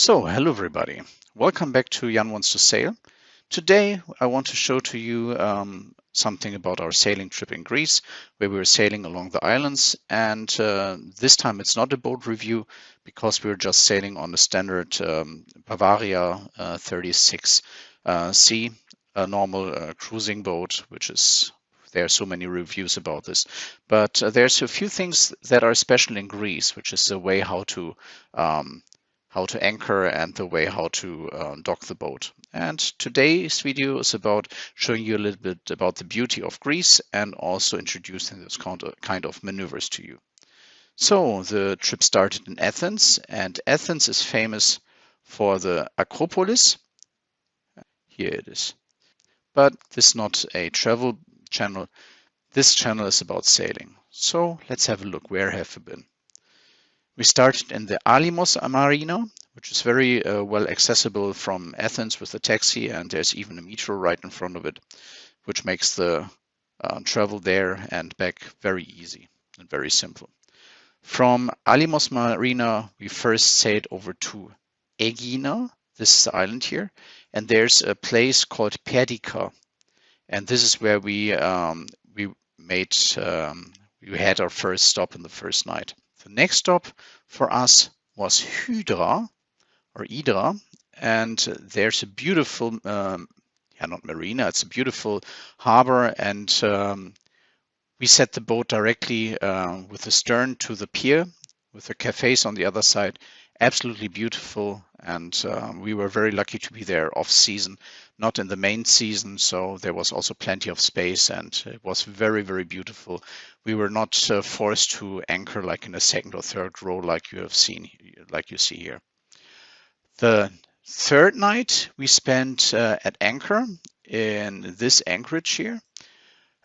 So, hello everybody. Welcome back to Jan Wants to Sail. Today I want to show to you something about our sailing trip in Greece, where we were sailing along the islands. And this time it's not a boat review because we were just sailing on the standard Bavaria 36 C, a normal cruising boat, which is there are so many reviews about this. But there's a few things that are special in Greece, which is the way how to anchor and the way how to dock the boat. And today's video is about showing you a little bit about the beauty of Greece and also introducing this kind of maneuvers to you. So the trip started in Athens, and Athens is famous for the Acropolis. Here it is. But this is not a travel channel. This channel is about sailing. So let's have a look. Where have we been? We started in the Alimos Marina, which is very well accessible from Athens with a taxi, and there's even a metro right in front of it, which makes the travel there and back very easy and very simple. From Alimos Marina, we first sailed over to Aegina. This is the island here, and there's a place called Perdica, and this is where we made we had our first stop in the first night. The next stop for us was Hydra or Hydra, and there's a beautiful, not marina, it's a beautiful harbor, and we set the boat directly with the stern to the pier with the cafes on the other side. Absolutely beautiful, and we were very lucky to be there off season, not in the main season, so there was also plenty of space, and it was very, very beautiful. We were not forced to anchor like in a second or third row like you see here. The third night we spent at anchor in this anchorage here.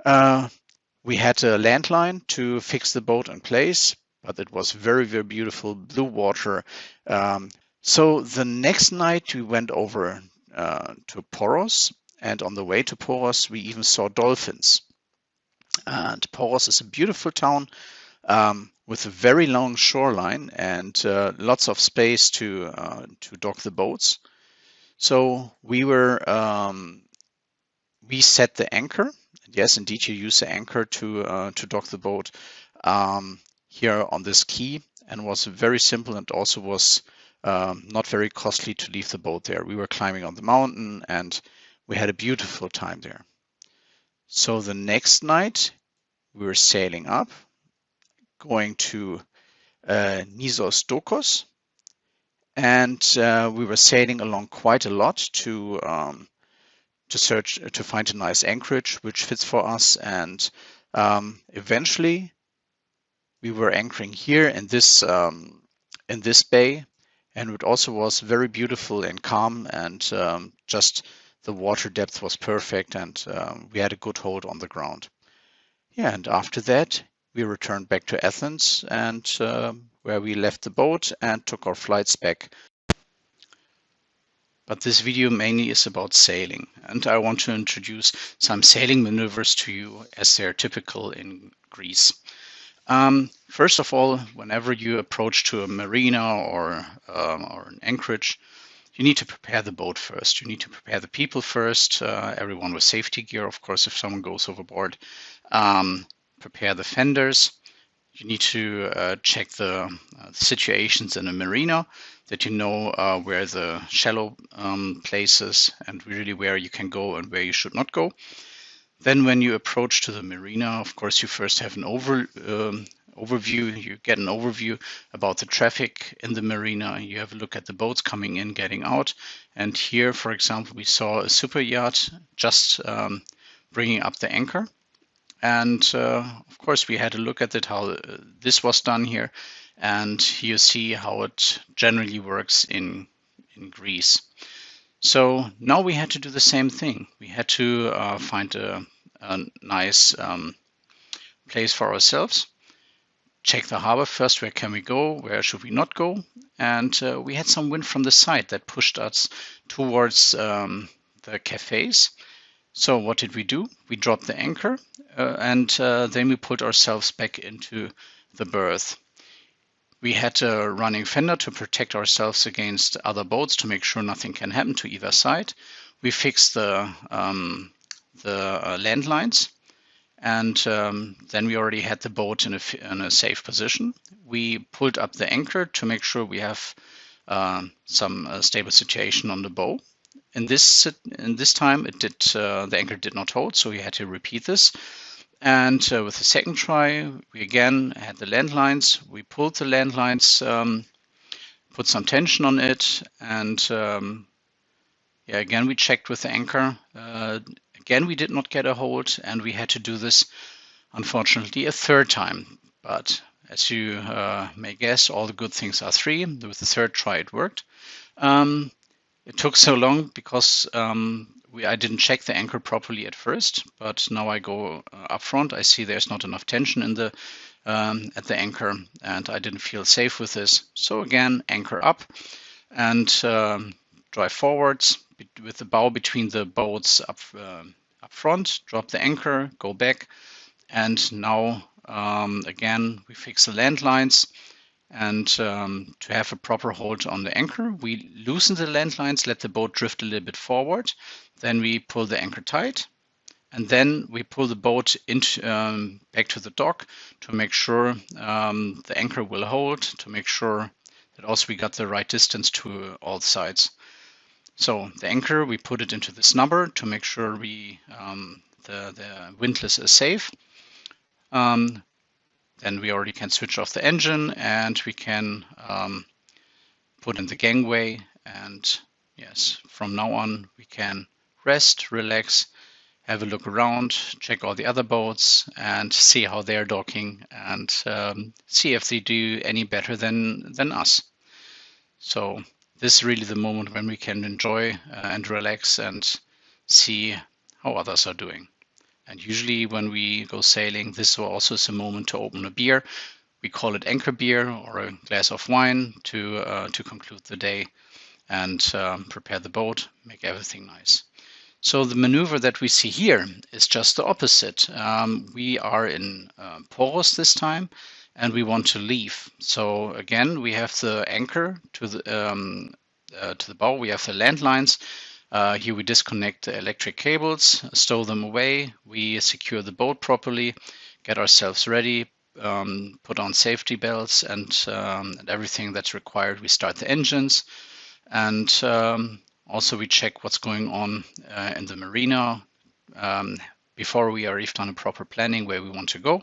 We had a landline to fix the boat in place, but it was very, very beautiful, blue water. So the next night we went over to Poros, and on the way to Poros we even saw dolphins. And Poros is a beautiful town with a very long shoreline and lots of space to dock the boats. So we set the anchor. Yes, indeed, you use the anchor to dock the boat here on this quay, and was very simple, and also was not very costly to leave the boat there. We were climbing on the mountain, and we had a beautiful time there. So the next night we were sailing up, going to Nisos Dokos, and we were sailing along quite a lot to find a nice anchorage which fits for us, and eventually we were anchoring here in this bay, and it also was very beautiful and calm, and just the water depth was perfect, and we had a good hold on the ground. Yeah, and after that we returned back to Athens, and where we left the boat and took our flights back. But this video mainly is about sailing, and I want to introduce some sailing maneuvers to you as they're typical in Greece. First of all, whenever you approach to a marina or an anchorage, you need to prepare the boat first. You need to prepare the people first, everyone with safety gear, of course, if someone goes overboard. Prepare the fenders. You need to check the situations in a marina, that you know where the shallow places and really where you can go and where you should not go. Then when you approach to the marina, of course, you first have an overview. You get an overview about the traffic in the marina. You have a look at the boats coming in, getting out. And here, for example, we saw a super yacht just bringing up the anchor. And of course, we had a look at it, how this was done here. And you see how it generally works in Greece. So now we had to do the same thing. We had to find a nice place for ourselves. Check the harbor first. Where can we go? Where should we not go? And we had some wind from the side that pushed us towards the cafes. So what did we do? We dropped the anchor and then we put ourselves back into the berth. We had a running fender to protect ourselves against other boats to make sure nothing can happen to either side. We fixed the landlines, and then we already had the boat in a safe position. We pulled up the anchor to make sure we have some stable situation on the bow. In this time, the anchor did not hold, so we had to repeat this. And with the second try, we again had the landlines. We pulled the landlines, put some tension on it, and again we checked with the anchor. Again, we did not get a hold, and we had to do this, unfortunately, a third time. But as you may guess, all the good things are three. With the third try, it worked. It took so long because I didn't check the anchor properly at first, but now I go up front. I see there's not enough tension in the at the anchor, and I didn't feel safe with this. So again, anchor up and drive forwards with the bow between the boats up front. Drop the anchor, go back, and now again we fix the landlines. And to have a proper hold on the anchor, we loosen the landlines, let the boat drift a little bit forward. Then we pull the anchor tight, and then we pull the boat into back to the dock to make sure the anchor will hold, to make sure that also we got the right distance to all sides. So the anchor, we put it into this number to make sure we the windlass is safe. Then we already can switch off the engine, and we can put in the gangway. And yes, from now on we can rest, relax, have a look around, check all the other boats, and see how they're docking, and see if they do any better than us. So this is really the moment when we can enjoy and relax and see how others are doing. And usually when we go sailing, this also is a moment to open a beer. We call it anchor beer, or a glass of wine to conclude the day and prepare the boat, make everything nice. So the maneuver that we see here is just the opposite. We are in Poros this time, and we want to leave. So again, we have the anchor to the bow. We have the landlines. Here we disconnect the electric cables, stow them away, we secure the boat properly, get ourselves ready, put on safety belts and everything that's required. We start the engines, and also we check what's going on in the marina before we are even done a proper planning where we want to go.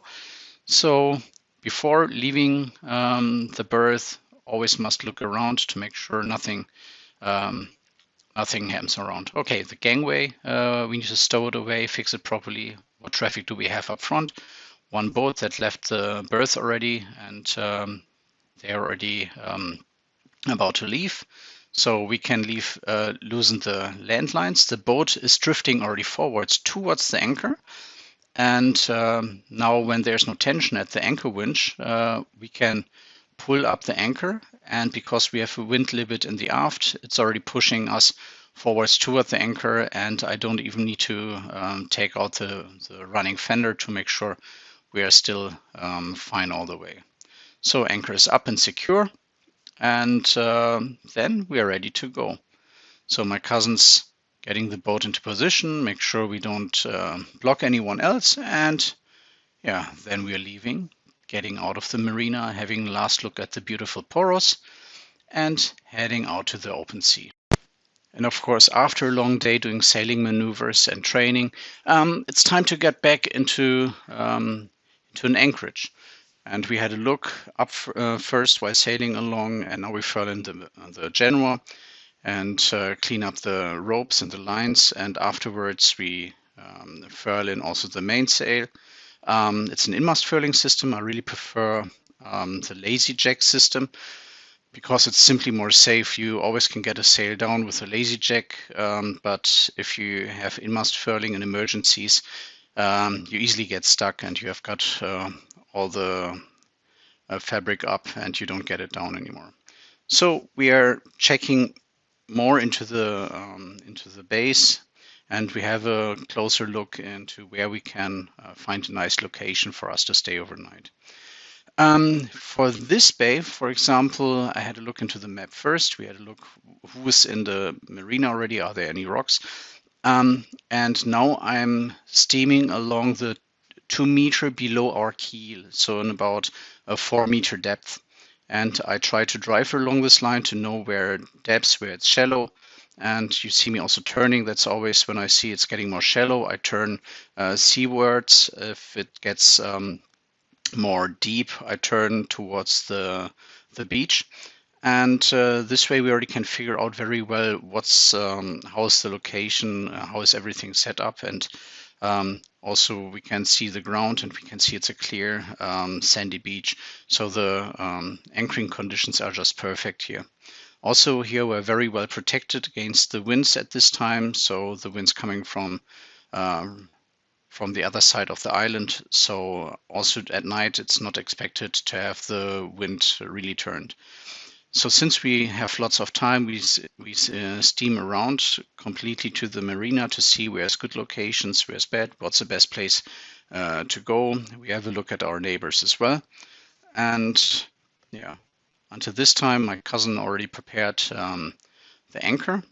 So before leaving the berth, always must look around to make sure nothing happens around. Okay, the gangway, we need to stow it away, fix it properly. What traffic do we have up front? One boat that left the berth already, and they're already about to leave. So we can loosen the landlines. The boat is drifting already forwards towards the anchor. And now when there's no tension at the anchor winch, we can pull up the anchor, and because we have a wind limit in the aft, it's already pushing us forwards toward the anchor, and I don't even need to take out the running fender to make sure we are still fine all the way. So anchor is up and secure, and then we are ready to go. So my cousin's getting the boat into position, make sure we don't block anyone else, and yeah, then we are leaving, getting out of the marina, having a last look at the beautiful Poros, and heading out to the open sea. And of course, after a long day doing sailing maneuvers and training, it's time to get back into an anchorage. And we had a look up first while sailing along, and now we furl in the Genoa and clean up the ropes and the lines. And afterwards, we furl in also the mainsail. It's an in-mast furling system. I really prefer the lazy jack system because it's simply more safe. You always can get a sail down with a lazy jack, but if you have in-mast furling in emergencies, you easily get stuck and you have got all the fabric up and you don't get it down anymore. So we are checking more into the base, and we have a closer look into where we can find a nice location for us to stay overnight. For this bay, for example, I had to look into the map first. We had to look who's in the marina already. Are there any rocks? And now I'm steaming along the 2 meter below our keel, so in about a 4 meter depth. And I try to drive along this line to know where depths, where it's shallow. And you see me also turning. That's always when I see it's getting more shallow, I turn seawards. If it gets more deep, I turn towards the beach. And this way we already can figure out very well what's how's the location, how is everything set up, and also we can see the ground and we can see it's a clear sandy beach. So the anchoring conditions are just perfect here. Also here we're very well protected against the winds at this time. So the winds coming from the other side of the island. So also at night, it's not expected to have the wind really turned. So since we have lots of time, we steam around completely to the marina to see where's good locations, where's bad, what's the best place to go. We have a look at our neighbors as well. And yeah, until this time, my cousin already prepared the anchor.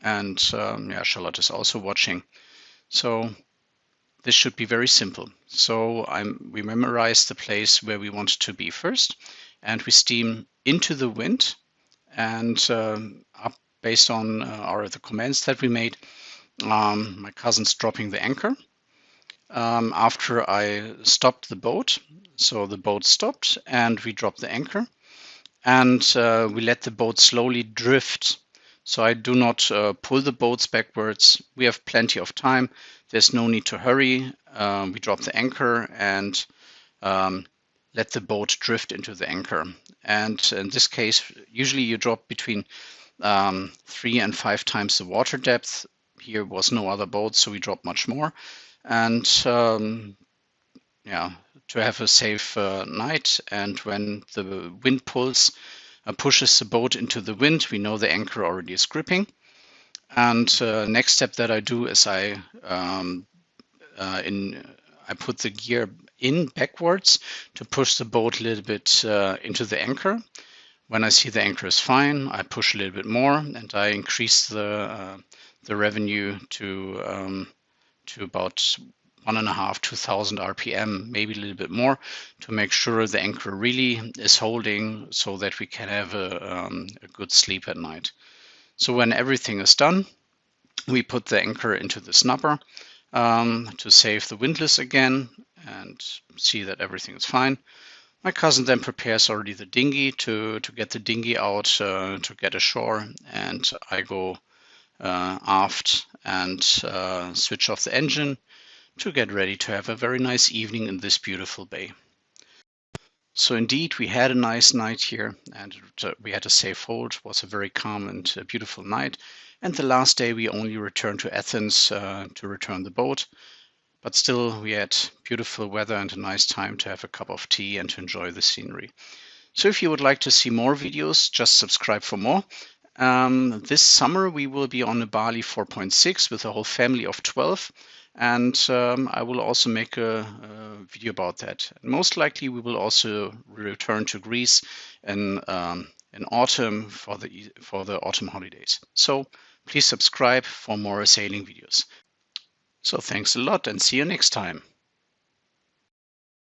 And yeah, Charlotte is also watching. So this should be very simple. So we memorize the place where we want to be first, and we steam into the wind, and up based on the commands that we made. My cousin's dropping the anchor. After I stopped the boat, so the boat stopped, and we dropped the anchor, and we let the boat slowly drift. So I do not pull the boats backwards. We have plenty of time. There's no need to hurry. We drop the anchor and let the boat drift into the anchor. And in this case, usually you drop between 3 and 5 times the water depth. Here was no other boat, so we dropped much more. And yeah, to have a safe night. And when the wind pushes the boat into the wind, we know the anchor already is gripping. And next step that I do is I put the gear in backwards to push the boat a little bit into the anchor. When I see the anchor is fine, I push a little bit more and I increase the revenue to about 1.5, 2,000 RPM, maybe a little bit more, to make sure the anchor really is holding so that we can have a good sleep at night. So when everything is done, we put the anchor into the snubber to save the windlass again and see that everything is fine. My cousin then prepares already the dinghy to get the dinghy out to get ashore, and I go aft and switch off the engine to get ready to have a very nice evening in this beautiful bay. So indeed, we had a nice night here, and we had a safe hold. It was a very calm and beautiful night. And the last day, we only returned to Athens to return the boat. But still, we had beautiful weather and a nice time to have a cup of tea and to enjoy the scenery. So if you would like to see more videos, just subscribe for more. This summer, we will be on a Bali 4.6 with a whole family of 12. And I will also make a video about that. And most likely, we will also return to Greece in autumn for the autumn holidays. So please subscribe for more sailing videos. So thanks a lot and see you next time.